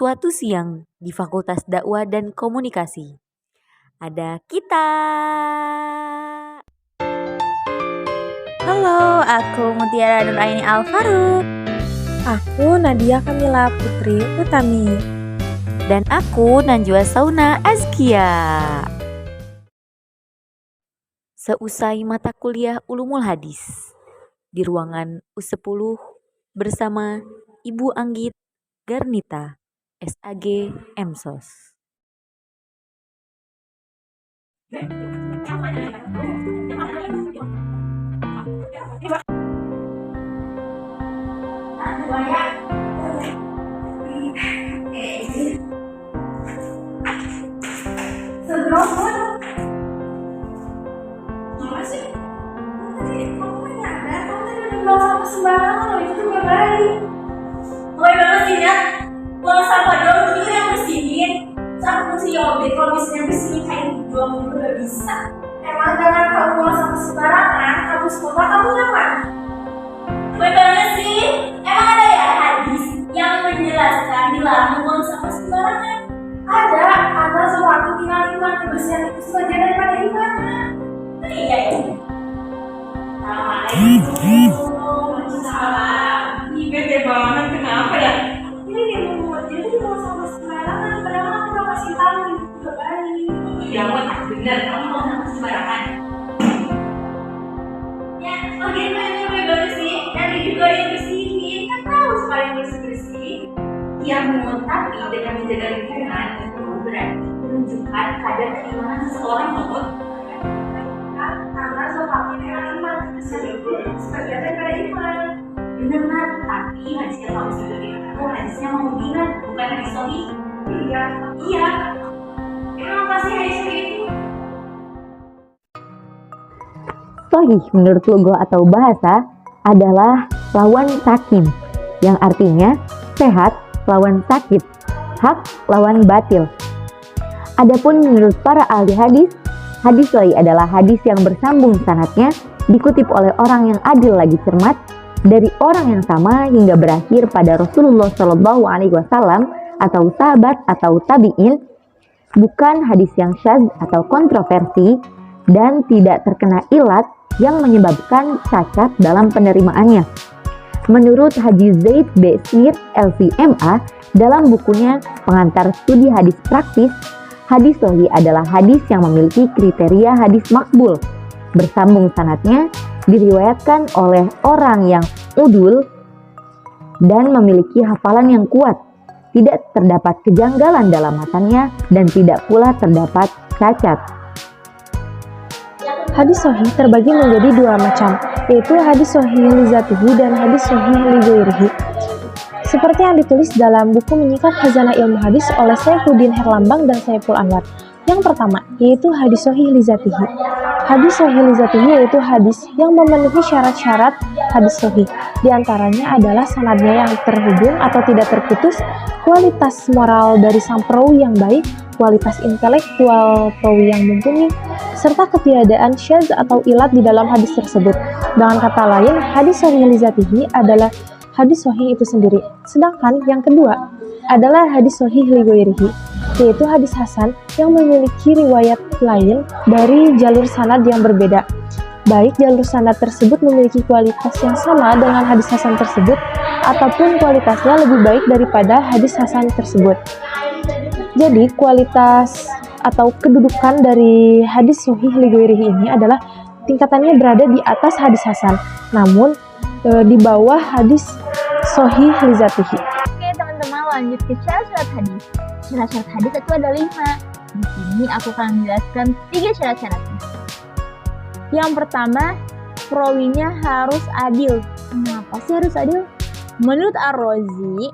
Suatu siang di Fakultas Dakwah dan Komunikasi, ada kita. Halo, aku Mutiara Nuraini Alfaruk. Aku Nadia Kamila Putri Utami. Dan aku Najwa Sauna Azkia. Seusai mata kuliah Ulumul Hadis di ruangan U10 bersama Ibu Anggit Garnita, SAG Emsos. Sembarangan loh, itu tuh gak baik. Mulai banget sih ya, buang sampah doang itu yang bersihin. Sama fungsi obek, kalau misalnya bersihin kain doang itu gak bisa. Emang jangan kamu buang sampah sembarangan, kamu sekolah kamu ngapain? Mulai banget sih, emang ada ya hadis yang menjelaskan dilarang buang sampah sembarangan? Ada sama aku tinggal iman, kebersihan itu sebagian daripada iman. Nah iya ini. Bete banget, kenapa ya? Ini dia membuat dia tuh mau sama sembarangan, padahal aku gak kasih tahu itu juga baik. Iya, tak bener, kamu mau sama sembarangan. Ya, bagian mainnya bagus sih, nanti juga yang bersihin, kan tahu sekali bersih-bersih. Yang mau tapi dengan menjaga lingkungan itu berarti menunjukkan kadar keimanan seseorang loh. Karena sopaknya iman, sebagian daripada iman. Benar, tapi hadisnya tahu sebagai itu hadisnya mau diingat, bukan hadis sahih. Iya. Emang apa sih hadis sahih itu? Sahih menurut logo atau bahasa adalah lawan sakim, yang artinya sehat lawan sakit, hak lawan batil. Adapun menurut para ahli hadis sahih adalah hadis yang bersambung sanadnya, dikutip oleh orang yang adil lagi cermat, dari orang yang sama hingga berakhir pada Rasulullah Shallallahu Alaihi Wasallam atau sahabat atau tabiin, bukan hadis yang syadz atau kontroversi dan tidak terkena ilat yang menyebabkan cacat dalam penerimaannya. Menurut Haji Zaid B. Smith LCMA dalam bukunya Pengantar Studi Hadis Praktis, hadis sahih adalah hadis yang memiliki kriteria hadis makbul, bersambung sanadnya, diriwayatkan oleh orang yang udul dan memiliki hafalan yang kuat, tidak terdapat kejanggalan dalam matanya dan tidak pula terdapat cacat. Hadis sahih terbagi menjadi dua macam, yaitu hadis sahih li dzatihi dan hadis sahih li ghairihi. Seperti yang ditulis dalam buku Menyingkat Khazanah Ilmu Hadis oleh Saifuddin Herlambang dan Saiful Anwar. Yang pertama, yaitu hadis sahih li dzatihi. Hadis sahih li dzatihi yaitu hadis yang memenuhi syarat-syarat hadis sahih. Di antaranya adalah sanadnya yang terhubung atau tidak terputus, kualitas moral dari sang perawi yang baik, kualitas intelektual perawi yang mumpuni, serta ketiadaan syadz atau ilat di dalam hadis tersebut. Dengan kata lain, hadis sahih li dzatihi adalah hadis sahih itu sendiri. Sedangkan yang kedua adalah hadis sahih li ghairihi, yaitu hadis hasan yang memiliki riwayat lain dari jalur sanad yang berbeda. Baik jalur sanad tersebut memiliki kualitas yang sama dengan hadis hasan tersebut, ataupun kualitasnya lebih baik daripada hadis hasan tersebut. Jadi kualitas atau kedudukan dari hadis sahih li ghairihi ini adalah tingkatannya berada di atas hadis hasan, namun di bawah hadis sahih li dzatihi. Oke teman-teman, lanjut ke syarat-syarat hadis. Syarat-syarat hadis itu ada 5. Di sini aku akan menjelaskan 3 syarat-syaratnya. Yang pertama, perawinya harus adil. Kenapa sih harus adil? Menurut Ar-Razi,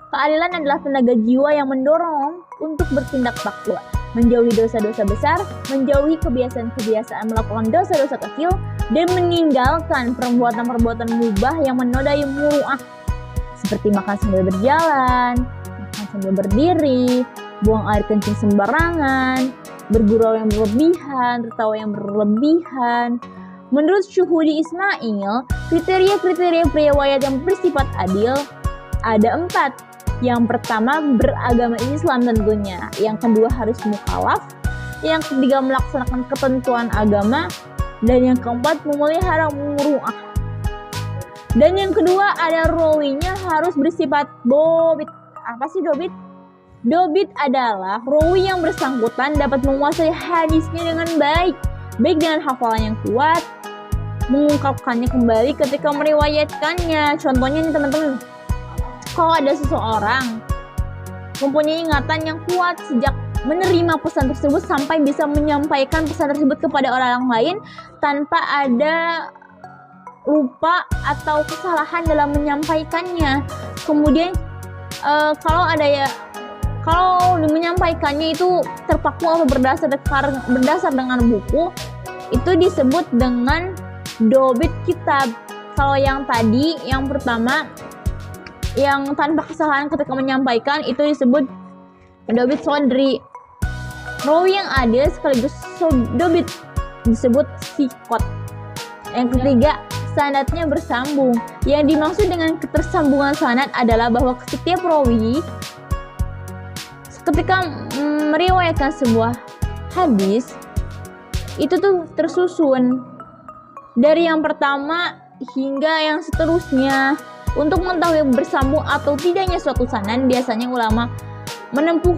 keadilan adalah tenaga jiwa yang mendorong untuk bertindak takwa, menjauhi dosa-dosa besar, menjauhi kebiasaan-kebiasaan melakukan dosa-dosa kecil, dan meninggalkan perbuatan-perbuatan mubah yang menodai muru'ah, seperti makan sambil berjalan, makan sambil berdiri, buang air kencing sembarangan, bergurau yang berlebihan, tertawa yang berlebihan. Menurut Syuhudi Ismail, kriteria-kriteria riwayat yang bersifat adil ada 4. Yang pertama beragama Islam tentunya, yang kedua harus mukallaf, yang ketiga melaksanakan ketentuan agama, dan yang keempat memelihara muru'ah. Dan yang kedua ada rawinya harus bersifat dobit. Apa sih dobit? Dobit adalah rawi yang bersangkutan dapat menguasai hadisnya dengan baik dengan hafalan yang kuat, mengungkapkannya kembali ketika meriwayatkannya. Contohnya nih teman-teman, kalau ada seseorang mempunyai ingatan yang kuat sejak menerima pesan tersebut sampai bisa menyampaikan pesan tersebut kepada orang lain tanpa ada lupa atau kesalahan dalam menyampaikannya. Kemudian kalau menyampaikannya itu terpaku atau berdasar dengan buku, itu disebut dengan dobit kitab. Kalau yang tadi, yang pertama yang tanpa kesalahan ketika menyampaikan, itu disebut dobit sodri. Rawi yang adil sekaligus dobit disebut sikot. Yang ketiga, sanadnya bersambung. Yang dimaksud dengan ketersambungan sanad adalah bahwa setiap rawi ketika meriwayatkan sebuah hadis itu tuh tersusun dari yang pertama hingga yang seterusnya. Untuk mengetahui bersambung atau tidaknya suatu sanad, biasanya ulama menempuh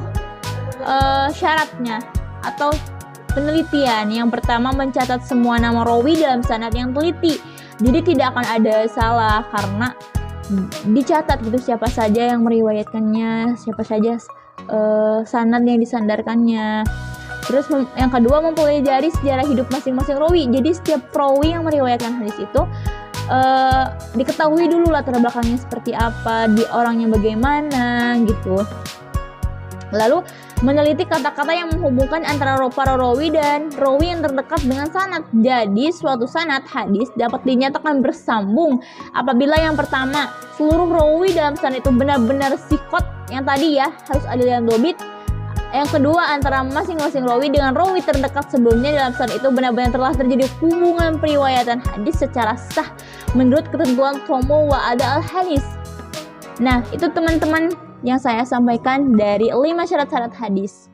syaratnya atau penelitian. Yang pertama, mencatat semua nama rawi dalam sanad yang teliti. Jadi tidak akan ada salah karena dicatat gitu siapa saja yang meriwayatkannya, siapa saja sanad yang disandarkannya. Terus yang kedua, mempelajari sejarah hidup masing-masing rawi. Jadi setiap rawi yang meriwayatkan hadis itu diketahui dulu latar belakangnya seperti apa, di orangnya bagaimana gitu. Lalu meneliti kata-kata yang menghubungkan antara para rawi dan rawi yang terdekat dengan sanad. Jadi suatu sanad hadis dapat dinyatakan bersambung apabila yang pertama, seluruh rawi dalam sanad itu benar-benar sikot, yang tadi ya harus adil dan dobit. Yang kedua, antara masing-masing rawi dengan rawi terdekat sebelumnya dalam sanad itu benar-benar telah terjadi hubungan periwayatan hadis secara sah menurut ketentuan Tomo wa Ada al-Hadis. Nah, itu teman-teman yang saya sampaikan dari 5 syarat-syarat hadis.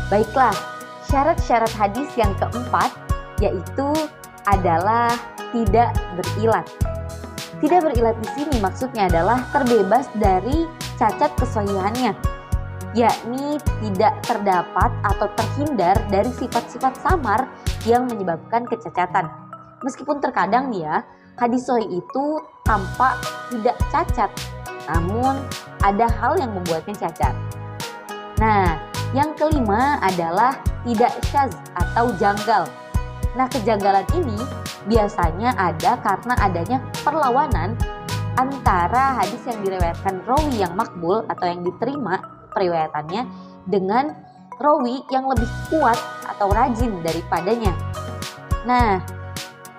Baiklah, syarat-syarat hadis yang keempat yaitu adalah tidak berilat. Tidak berilat di sini maksudnya adalah terbebas dari cacat kesahihannya, yakni tidak terdapat atau terhindar dari sifat-sifat samar yang menyebabkan kecacatan. Meskipun terkadang hadis sahih itu tampak tidak cacat, namun ada hal yang membuatnya cacat. Nah, yang kelima adalah tidak syaz atau janggal. Nah, kejanggalan ini biasanya ada karena adanya perlawanan antara hadis yang diriwayatkan rawi yang makbul atau yang diterima periwayatannya dengan rawi yang lebih kuat atau rajin daripadanya. Nah,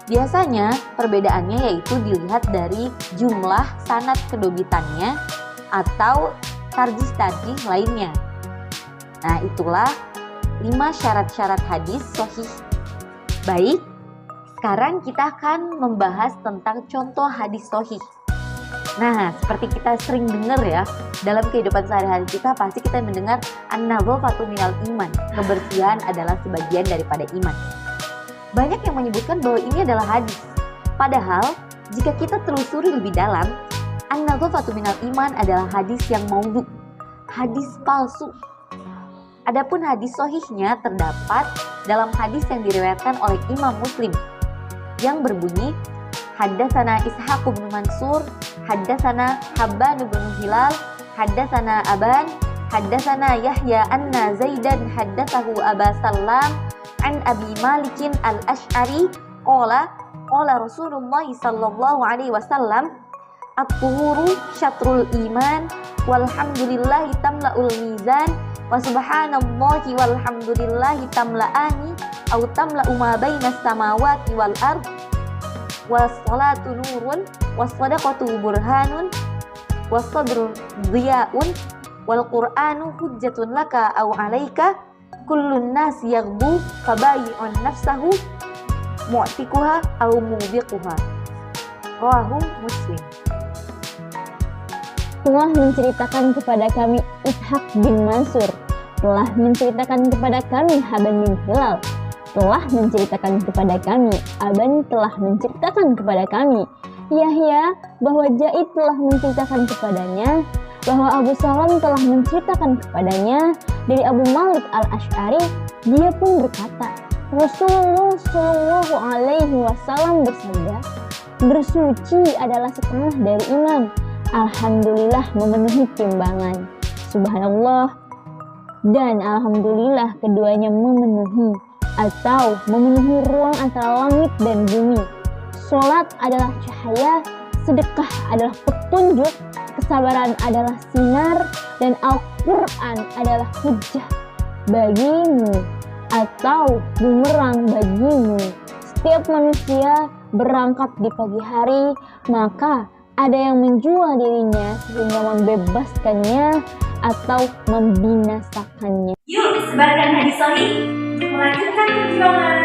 biasanya perbedaannya yaitu dilihat dari jumlah sanad kedobitannya atau tarjih-tarjih lainnya. Nah, itulah 5 syarat-syarat hadis sahih. Baik, sekarang kita akan membahas tentang contoh hadis sahih. Nah, seperti kita sering dengar ya, dalam kehidupan sehari-hari kita pasti kita mendengar an-nadhafatu minal iman. Kebersihan adalah sebagian daripada iman. Banyak yang menyebutkan bahwa ini adalah hadis. Padahal, jika kita telusuri lebih dalam, an-nadhafatu minal iman adalah hadis yang maudhu, hadis palsu. Adapun hadis sahihnya terdapat dalam hadis yang diriwayatkan oleh Imam Muslim yang berbunyi Haddatsana Ishaq bin Mansur, haddatsana Habban bin Hilal, haddatsana Aban, haddatsana Yahya anna Zaidan haddatsahu Aba Sallam an Abi Malikin al-Ash'ari qala Rasulullah sallallahu alaihi wasallam at-tuhuru syatrul iman walhamdulillahi tamla'ul mizan wa subhanallahi walhamdulillahi tamla'ani aw tamla'u ma bainas samawati wal ard wassalatu nurun wassadaqatu burhanun wassadru dhiyaun wal qur'anu hujjatun laka aw alaika kullun nas yaghdu fabayi'un nafsahu mu'tikuha aw mubiquha. Rawahu Muslim. telah menceritakan kepada kami Ishaq bin Mansur, telah menceritakan kepada kami Haban bin Hilal, telah menceritakan kepada kami Aban telah menceritakan kepada kami Yahya bahwa Zaid telah menceritakan kepadanya, bahwa Abu Salam telah menceritakan kepadanya dari Abu Malik al-Ash'ari. Dia pun berkata, Rasulullah Shallallahu Alaihi Wasallam bersabda, bersuci adalah setengah dari iman. Alhamdulillah memenuhi timbangan. Subhanallah dan alhamdulillah keduanya memenuhi atau memenuhi ruang antara langit dan bumi. Sholat adalah cahaya, sedekah adalah petunjuk, kesabaran adalah sinar, dan Al-Quran adalah hujjah bagimu atau bumerang bagimu. Setiap manusia berangkat di pagi hari, maka ada yang menjual dirinya sehingga membebaskannya atau membinasakannya. Yuk, sebarkan hadis sahih untuk melanjutkan perjuangan.